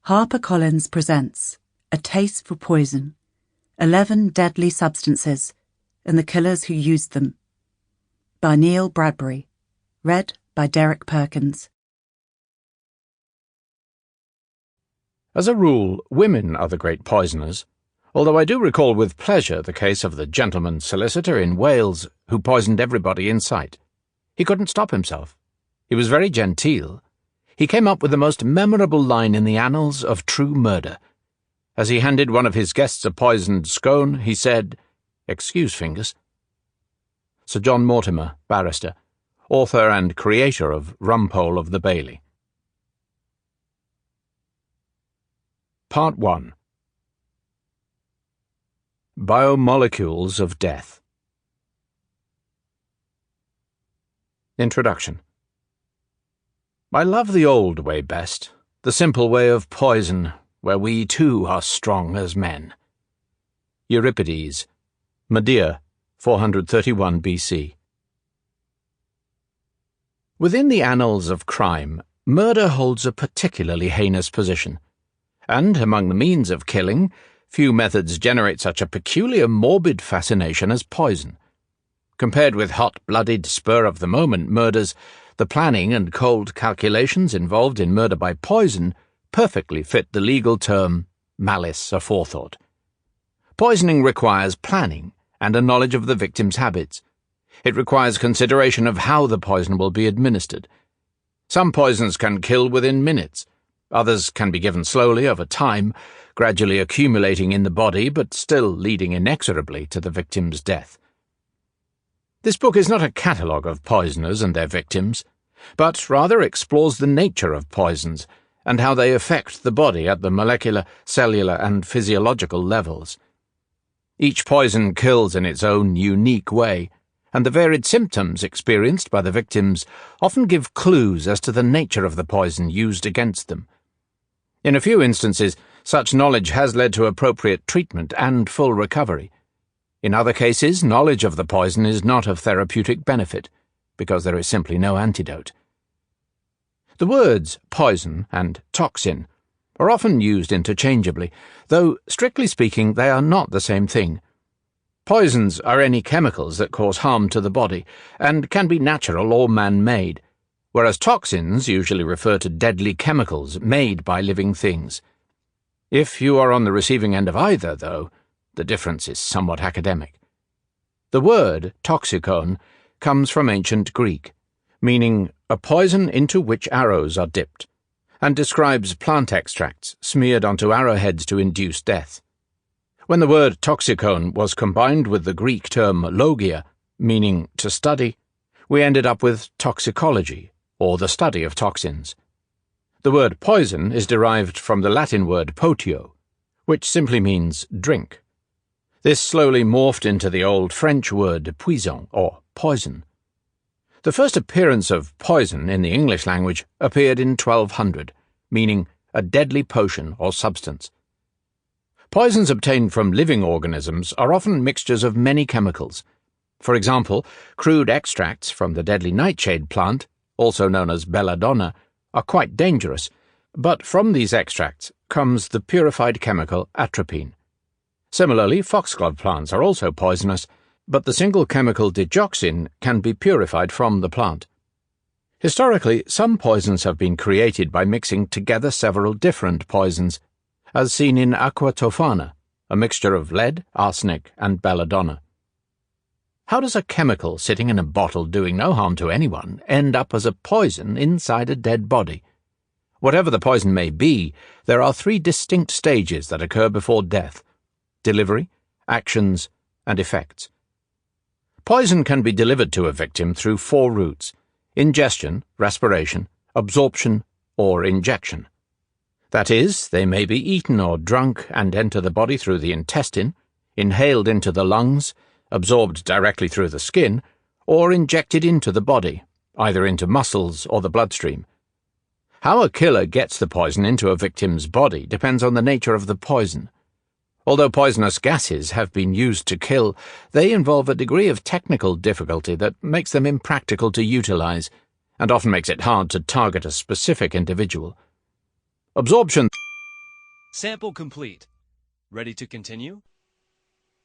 HarperCollins presents A Taste for Poison, 11 Deadly Substances and the Killers Who Used Them, by Neil Bradbury, read by Derek Perkins. As a rule, women are the great poisoners, although I do recall with pleasure the case of the gentleman solicitor in Wales who poisoned everybody in sight. He couldn't stop himself. He was very genteel. He came up with the most memorable line in the annals of true murder. As he handed one of his guests a poisoned scone, he said, "Excuse fingers." Sir John Mortimer, barrister, author and creator of Rumpole of the Bailey. Part 1. Biomolecules of Death. Introduction. I love the old way best, the simple way of poison, where we too are strong as men. Euripides, Medea, 431 BC. Within the annals of crime, murder holds a particularly heinous position, and among the means of killing, few methods generate such a peculiar morbid fascination as poison. Compared with hot-blooded, spur-of-the-moment murders, the planning and cold calculations involved in murder by poison perfectly fit the legal term malice aforethought. Poisoning requires planning and a knowledge of the victim's habits. It requires consideration of how the poison will be administered. Some poisons can kill within minutes. Others can be given slowly over time, gradually accumulating in the body but still leading inexorably to the victim's death. This book is not a catalogue of poisoners and their victims, but rather explores the nature of poisons and how they affect the body at the molecular, cellular, and physiological levels. Each poison kills in its own unique way, and the varied symptoms experienced by the victims often give clues as to the nature of the poison used against them. In a few instances, such knowledge has led to appropriate treatment and full recovery. In other cases, knowledge of the poison is not of therapeutic benefit, because there is simply no antidote. The words poison and toxin are often used interchangeably, though, strictly speaking, they are not the same thing. Poisons are any chemicals that cause harm to the body, and can be natural or man-made, whereas toxins usually refer to deadly chemicals made by living things. If you are on the receiving end of either, though, the difference is somewhat academic. The word toxicon comes from ancient Greek, meaning a poison into which arrows are dipped, and describes plant extracts smeared onto arrowheads to induce death. When the word toxicon was combined with the Greek term logia, meaning to study, we ended up with toxicology, or the study of toxins. The word poison is derived from the Latin word potio, which simply means drink. This slowly morphed into the old French word poison, or poison. The first appearance of poison in the English language appeared in 1200, meaning a deadly potion or substance. Poisons obtained from living organisms are often mixtures of many chemicals. For example, crude extracts from the deadly nightshade plant, also known as belladonna, are quite dangerous, but from these extracts comes the purified chemical atropine. Similarly, foxglove plants are also poisonous, but the single chemical digoxin can be purified from the plant. Historically, some poisons have been created by mixing together several different poisons, as seen in aqua tofana, a mixture of lead, arsenic, and belladonna. How does a chemical sitting in a bottle doing no harm to anyone end up as a poison inside a dead body? Whatever the poison may be, there are 3 distinct stages that occur before death: delivery, actions, and effects. Poison can be delivered to a victim through 4 routes: ingestion, respiration, absorption, or injection. That is, they may be eaten or drunk and enter the body through the intestine, inhaled into the lungs, absorbed directly through the skin, or injected into the body, either into muscles or the bloodstream. How a killer gets the poison into a victim's body depends on the nature of the poison. Although poisonous gases have been used to kill, they involve a degree of technical difficulty that makes them impractical to utilize, and often makes it hard to target a specific individual. Absorption Sample complete. Ready to continue?